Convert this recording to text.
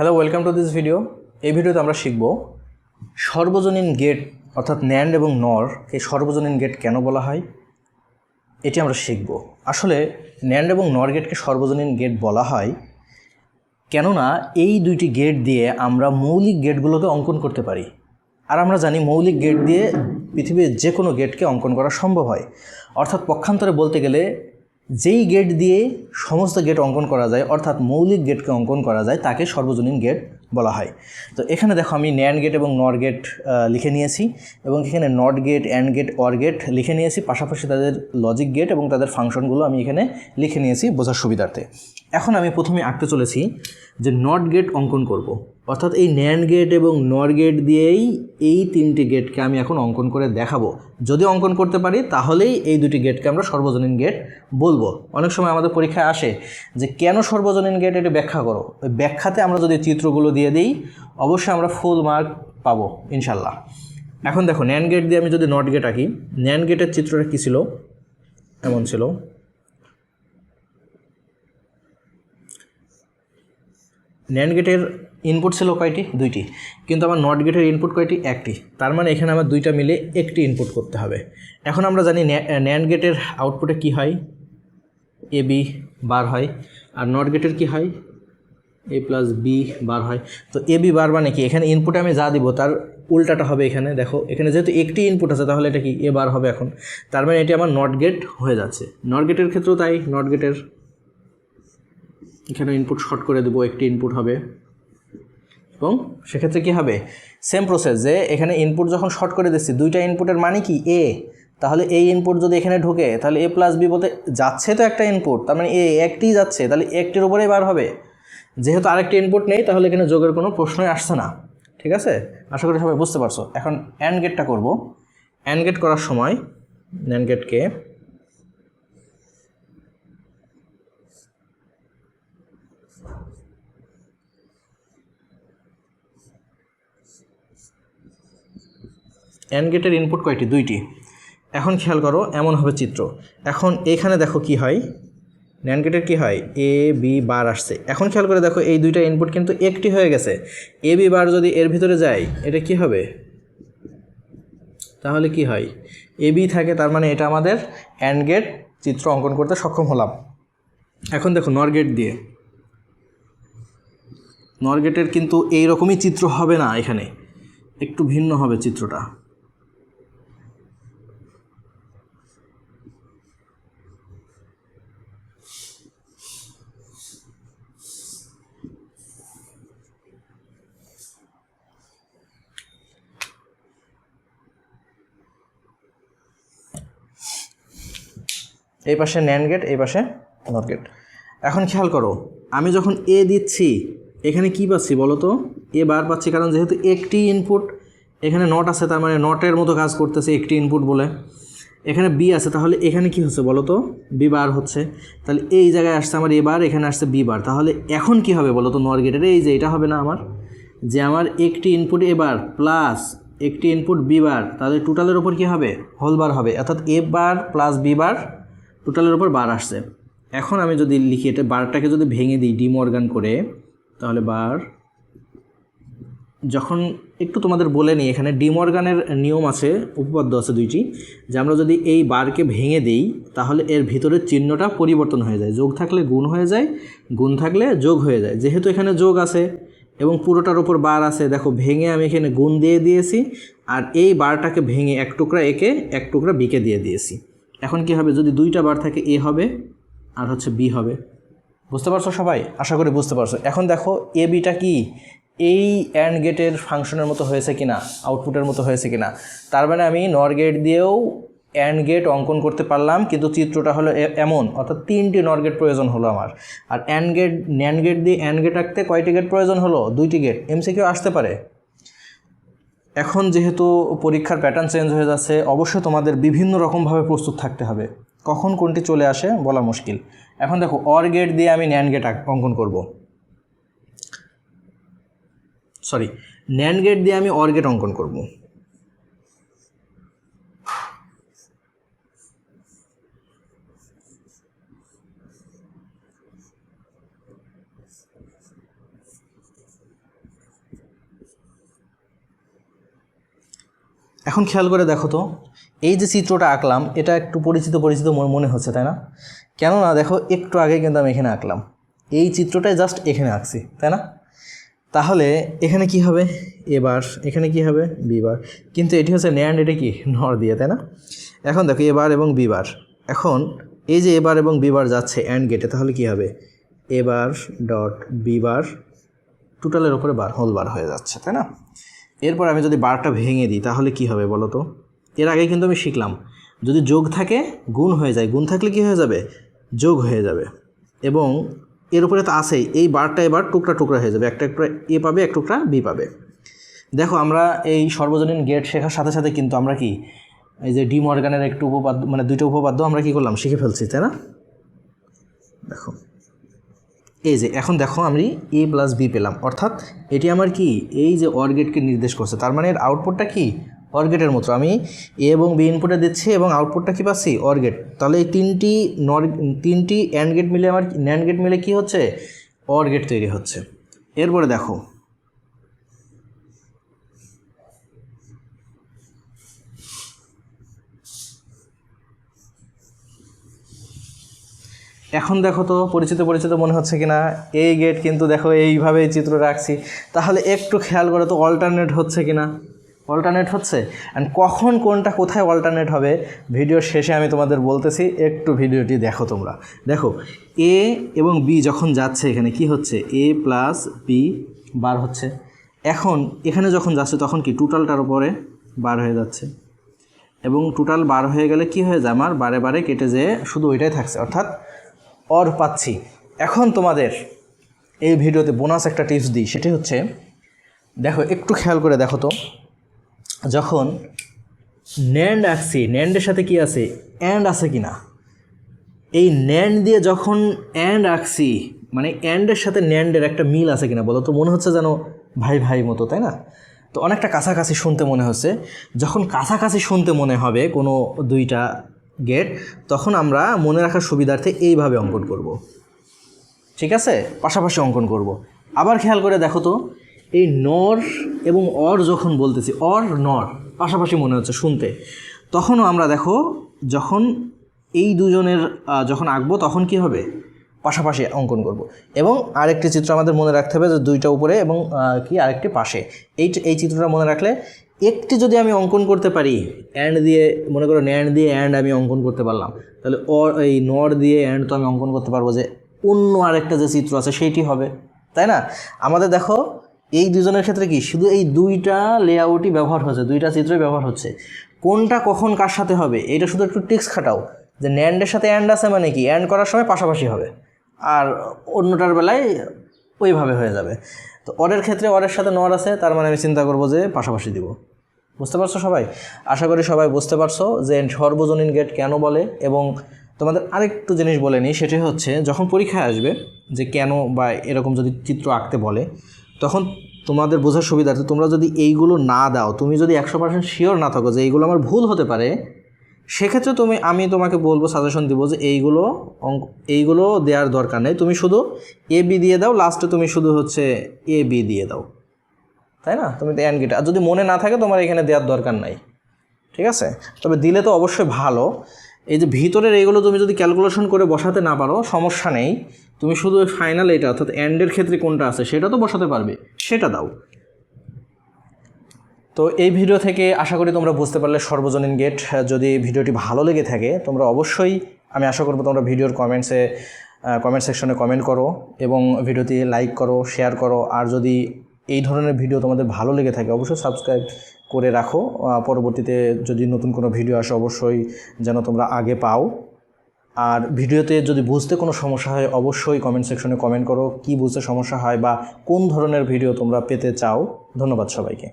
Hello, welcome to this video. এই ভিডিওতে আমরা শিখব সর্বজনীন গেট অর্থাৎ ন্যান্ড এবং নর এই সর্বজনীন গেট কেন বলা হয় এটি আমরা শিখব। আসলে ন্যান্ড এবং নর গেটকে সর্বজনীন গেট বলা হয় কেননা এই দুইটি গেট দিয়ে আমরা মৌলিক গেটগুলোকে অঙ্কন করতে পারি। আর আমরা জানি মৌলিক গেট দিয়ে পৃথিবীর যে কোনো গেটকে অঙ্কন করা সম্ভব হয়। অর্থাৎ পক্ষান্তরে বলতে গেলে যেই গেট দিয়ে সমস্ত গেট অঙ্কন করা যায় অর্থাৎ মৌলিক গেটকে অঙ্কন করা যায় তাকে সর্বজনীন গেট বলা হয়। তো এখানে দেখো আমি ন্যান্ড গেট এবং নর গেট লিখে নিয়েছি এবং এখানে not gate, and gate, or gate লিখে নিয়েছি, পাশাপাশি তাদের লজিক গেট এবং তাদের ফাংশনগুলো আমি এখানে লিখে নিয়েছি বোঝার সুবিধার্থে। এখন আমি প্রথমে আঁকতে চলেছি যে নট গেট অঙ্কন করব, অর্থাৎ এই ন্যান্ড গেট এবং নর গেট দিয়েই এই তিনটি গেটকে আমি এখন অঙ্কন করে দেখাবো। যদি অঙ্কন করতে পারি তাহলেই এই দুটি গেটকে আমরা সর্বজনীন গেট বলবো। অনেক সময় আমাদের পরীক্ষায় আসে যে কেন সর্বজনীন গেট, এটা ব্যাখ্যা করো। ওই ব্যাখ্যাতে আমরা যদি চিত্রগুলো দিয়ে দিই অবশ্যই আমরা ফুল মার্ক পাবো ইনশাল্লাহ। এখন দেখো ন্যান্ড গেট দিয়ে আমি যদি নট গেট আঁকি, ন্যান্ড গেটের চিত্রটা কী ছিল, এমন ছিল। ন্যান্ড গেটের ইনপুট ছিল কয়টি? দুইটি, কিন্তু আমার নট গেটের ইনপুট কয়টি? একটি। তার মানে এখানে আমার দুইটা মিলে একটি ইনপুট করতে হবে। এখন আমরা জানি ন্যান্ড গেটের আউটপুটে কি হয়, এ বি বার হয়, আর নট গেটের কি হয়, এ প্লাস বি বার হয়। তো এ বি বার মানে কি, এখানে ইনপুটে আমি যা দিব তার উল্টাটা হবে। এখানে দেখো, এখানে যেহেতু একটি ইনপুট আছে তাহলে এটা কি এ বার হবে। এখন তার মানে এটি আমার নট গেট হয়ে যাচ্ছে। নট গেটের ক্ষেত্রেও তাই, নট গেটের এখানে ইনপুট শর্ট করে দেবো, একটি ইনপুট হবে এবং সেক্ষেত্রে কী হবে, সেম প্রসেস, যে এখানে ইনপুট যখন শর্ট করে দিচ্ছি দুইটা ইনপুটের মানে কি এ, তাহলে এই ইনপুট যদি এখানে ঢুকে তাহলে এ প্লাস বি বলতে যাচ্ছে তো একটা ইনপুট, তার মানে এ একটিই যাচ্ছে, তাহলে একটির উপরেই বার হবে। যেহেতু আরেকটি ইনপুট নেই তাহলে এখানে যোগের কোনো প্রশ্নই আসছে না। ঠিক আছে, আশা করি সবাই বুঝতে পারছো। এখন অ্যান্ড গেটটা করব। অ্যান্ড গেট করার সময় ন্যান্ড গেটকে অ্যান্ড গেটের ইনপুট কয়টি? দুইটি। এখন খেয়াল করো, এমন হবে চিত্র। এখন এখানে দেখো কি হয়, ন্যান্ড গেটের কী হয়, এ বি বার আসছে। এখন খেয়াল করে দেখো এই দুইটা ইনপুট কিন্তু একটি হয়ে গেছে। এ বি বার যদি এর ভিতরে যায় এটা কি হবে, তাহলে কি হয়, এ বি থাকে, তার মানে এটা আমাদের অ্যান্ড গেট চিত্র অঙ্কন করতে সক্ষম হলাম। এখন দেখো নর গেট দিয়ে, নর গেটের কিন্তু এইরকমই চিত্র হবে না, এখানে একটু ভিন্ন হবে চিত্রটা। এই পাশে ন্যান্ড গেট, এই পাশে নট গেট। এখন খেয়াল করো, আমি যখন এ দিচ্ছি এখানে কি পাচ্ছি বলো তো, এ বার পাচ্ছি, কারণ যেহেতু একটি ইনপুট এখানে নট আছে, তার মানে নটের মতো কাজ করতেছে একটি ইনপুট বলে। এখানে বি আছে, তাহলে এখানে কি হচ্ছে বলো তো, বি বার হচ্ছে। তাহলে এই জায়গায় আসছে আমার এ বার, এখানে আসছে বি বার। তাহলে এখন কি হবে বলো তো, নর গেটের এই যে এটা হবে না আমার, যে আমার একটি ইনপুট এ বার প্লাস একটি ইনপুট বি বার, তাহলে টোটালের উপর কী হবে, হোল বার হবে, অর্থাৎ এ বার প্লাস বি বার টোটালের উপর বার আসছে। এখন আমি যদি লিখি এটা, বারটাকে যদি ভেঙে দিই ডি মর্গান করে, তাহলে বার, যখন একটু তোমাদের বলে নিই, এখানে ডি মর্গানের নিয়ম আছে, উপপাদ্য আছে দুইটি, যে আমরা যদি এই বারকে ভেঙে দিই তাহলে এর ভিতরের চিহ্নটা পরিবর্তন হয়ে যায়, যোগ থাকলে গুণ হয়ে যায়, গুণ থাকলে যোগ হয়ে যায়। যেহেতু এখানে যোগ আছে এবং পুরোটার উপর বার আছে, দেখো ভেঙে আমি এখানে গুণ দিয়ে দিয়েছি, আর এই বারটাকে ভেঙে এক টুকরা একে এক টুকরা বিকে দিয়ে দিয়েছি। এখন কি হবে, যদি দুইটা বার থাকে এ হবে আর হচ্ছে বি হবে। বুঝতে পারছো সবাই? আশা করি বুঝতে পারছো। এখন দেখো এ বিটা কি এই অ্যান্ড গেটের ফাংশনের মতো হয়েছে কিনা, আউটপুটের মতো হয়েছে কিনা। তার মানে আমি নর গেট দিয়েও অ্যান্ড গেট অঙ্কন করতে পারলাম, কিন্তু চিত্রটা হলো এমন, অর্থাৎ তিনটি নর গেট প্রয়োজন হলো আমার। আর অ্যান্ড গেট, ন্যান্ড গেট দিয়ে অ্যান্ড গেট আঁকতে কয়টি গেট প্রয়োজন হলো? দুইটি গেট। এমসিকিউ আসতে পারে। এখন যেহেতু পরীক্ষার প্যাটার্ন চেঞ্জ হয়ে যাচ্ছে, অবশ্যই তোমাদের বিভিন্ন রকমভাবে প্রস্তুত থাকতে হবে, কখন কোনটি চলে আসে বলা মুশকিল। এখন দেখো অর গেট দিয়ে আমি ন্যান্ড গেট অঙ্কন করব, সরি, ন্যান্ড গেট দিয়ে আমি অর গেট অঙ্কন করব। এখন খেয়াল করে দেখো তো, এই যে চিত্রটা আঁকলাম এটা একটু পরিচিত পরিচিত মনে হচ্ছে, তাই না? কেননা দেখো একটু আগে কিন্তু আমি এখানে আঁকলাম, এই চিত্রটাই জাস্ট এখানে আঁকছি, তাই না? তাহলে এখানে কি হবে এ বার, এখানে কি হবে বি বার, কিন্তু এটি হচ্ছে ন্যান্ড, এটা কি নর দিয়ে, তাই না? এখন দেখো এ বার এবং বি বার, এখন এই যে এ বার এবং বি বার যাচ্ছে অ্যান্ড গেটে, তাহলে কি হবে এ বার ডট বি বার টোটালের ওপরে বার হোল বার হয়ে যাচ্ছে, তাই না? এরপর আমি যদি বারটা ভেঙে দিই তাহলে কি হবে বলো তো? এর আগে কিন্তু আমি শিখলাম যদি যোগ থাকে গুণ হয়ে যায়, গুণ থাকলে কি হয়ে যাবে যোগ হয়ে যাবে, এবং এর উপরে তো আছেই এই বারটা এবার টুকরা টুকরা হয়ে যাবে, একটা টুকরা এ পাবে এক টুকরা বি পাবে। দেখো আমরা এই সর্বজনীন গেট শেখার সাথে সাথে কিন্তু আমরা কি এই যে ডি মর্গানের একটু উপপাদ্য মানে দুইটা উপপাদ্য আমরা কি করলাম শিখে ফেলছি, তাই না? দেখো এই যে এখন দেখো আমি এ প্লাস বি পেলাম, অর্থাৎ এটি আমার কি এই যে অর গেটকে নির্দেশ করছে, তার মানে এর আউটপুটটা কি অর গেটের মতো, আমি এ এবং বি ইনপুটে দিচ্ছি এবং আউটপুটটা কি পাচ্ছি অর গেট। তাহলে এই তিনটি অ্যান্ড গেট মিলে আমার ন্যান্ড গেট মিলে কি হচ্ছে অর গেট তৈরি হচ্ছে। এরপরে দেখো এখন দেখো তো পরিচিত পরিচিত মনে হচ্ছে কি না? এই গেট কিন্তু দেখো এইভাবে চিত্র রাখছি, তাহলে একটু খেয়াল করে তো অল্টারনেট হচ্ছে কি না? অল্টারনেট হচ্ছে। অ্যান্ড কখন কোনটা কোথায় অল্টারনেট হবে ভিডিওর শেষে আমি তোমাদের বলতেছি, একটু ভিডিওটি দেখো তোমরা। দেখো এ এবং বি যখন যাচ্ছে এখানে কি হচ্ছে এ প্লাস বি বার হচ্ছে, এখন এখানে যখন যাচ্ছে তখন কি টোটালটার উপরে বার হয়ে যাচ্ছে, এবং টোটাল বার হয়ে গেলে কি হয়ে যায় আমার বারে বারে কেটে যেয়ে শুধু ওইটাই থাকছে, অর্থাৎ অর পাচ্ছি। এখন তোমাদের এই ভিডিওতে বোনাস একটা টিপস দিই, সেটি হচ্ছে দেখো একটু খেয়াল করে দেখো তো, যখন ন্যান্ড আঁকছি ন্যান্ডের সাথে কি আছে অ্যান্ড আছে কি না? এই ন্যান্ড দিয়ে যখন অ্যান্ড আঁকছি মানে অ্যান্ডের সাথে ন্যান্ডের একটা মিল আছে কিনা বলো তো? মনে হচ্ছে যেন ভাই ভাই মতো, তাই না? তো অনেকটা কাছাকাছি শুনতে মনে হচ্ছে। যখন কাছাকাছি শুনতে মনে হবে কোনো দুইটা গেট, তখন আমরা মনে রাখার সুবিধার্থে এইভাবে অঙ্কন করব, ঠিক আছে? পাশাপাশি অঙ্কন করব। আবার খেয়াল করে দেখো তো, এই নর এবং অর যখন বলতেছি অর নর পাশাপাশি মনে হচ্ছে শুনতে, তখনও আমরা দেখো যখন এই দুজনের যখন আঁকবো তখন কি হবে পাশাপাশি অঙ্কন করব। এবং আরেকটি চিত্র আমাদের মনে রাখতে হবে যে দুইটা উপরে এবং কি আরেকটি পাশে, এই চিত্রটা মনে রাখলে একটি যদি আমি অঙ্কন করতে পারি অ্যান্ড দিয়ে, মনে করো ন্যান্ড দিয়ে অ্যান্ড আমি অঙ্কন করতে পারলাম, তাহলে এই নর দিয়ে অ্যান্ড তো আমি অঙ্কন করতে পারবো যে অন্য আরেকটা যে চিত্র আছে সেইটি হবে, তাই না? আমাদের দেখো এই দুজনের ক্ষেত্রে কি শুধু এই দুইটা লেআউটই ব্যবহার হচ্ছে, দুইটা চিত্রই ব্যবহার হচ্ছে, কোনটা কখন কার সাথে হবে এটা শুধু একটু টিক্স খাটাও যে ন্যান্ডের সাথে অ্যান্ড আছে মানে কি অ্যান্ড করার সময় পাশাপাশি হবে, আর অন্যটার বেলায় ওইভাবে হয়ে যাবে। তো অরের ক্ষেত্রে অরের সাথে নর আছে, তার মানে আমি চিন্তা করবো যে পাশাপাশি দিব। বুঝতে পারছো সবাই? আশা করি সবাই বুঝতে পারছো যে সর্বজনীন গেট কেন বলে। এবং তোমাদের আরেকটু জিনিস বলে নিই, সেটি হচ্ছে যখন পরীক্ষায় আসবে যে কেন বা এরকম যদি চিত্র আঁকতে বলে, তখন তোমাদের বোঝার সুবিধার্থে তোমরা যদি এইগুলো না দাও, তুমি যদি 100% শিওর না থাকো যে এইগুলো আমার ভুল হতে পারে, সেক্ষেত্রে আমি তোমাকে বলবো, সাজেশন দিব যে এইগুলো দেওয়ার দরকার নেই, তুমি শুধু এ বি দিয়ে দাও, লাস্টে তুমি শুধু হচ্ছে এ বি দিয়ে দাও, তাই না? তুমি তো অ্যান্ড গেট, আর যদি মনে না থাকে তোমার এখানে দেওয়ার দরকার নাই, ঠিক আছে? তবে দিলে তো অবশ্যই ভালো। এই যে ভিতরের এইগুলো তুমি যদি ক্যালকুলেশন করে বসাতে না পারো সমস্যা নেই, তুমি শুধু ফাইনাল এটা অর্থাৎ অ্যান্ডের ক্ষেত্রে কোনটা আছে সেটা তো বসাতে পারবে, সেটা দাও। তো এই ভিডিও থেকে আশা করি তোমরা বুঝতে পারলে সর্বজনীন গেট। যদি ভিডিওটি ভালো লেগে থাকে তোমরা অবশ্যই, আমি আশা করবো তোমরা ভিডিওর কমেন্ট সেকশনে কমেন্ট করো এবং ভিডিওটি লাইক করো, শেয়ার করো। আর যদি এই ধরনের ভিডিও তোমাদের ভালো লেগে থাকে অবশ্যই সাবস্ক্রাইব করে রাখো, পরবর্তীতে যদি নতুন কোনো ভিডিও আসে অবশ্যই যেন তোমরা আগে পাও। আর ভিডিওতে যদি বুঝতে কোনো সমস্যা হয় অবশ্যই কমেন্ট সেকশনে কমেন্ট করো, কি বুঝতে সমস্যা হয় বা কোন ধরনের ভিডিও তোমরা পেতে চাও। ধন্যবাদ সবাইকে।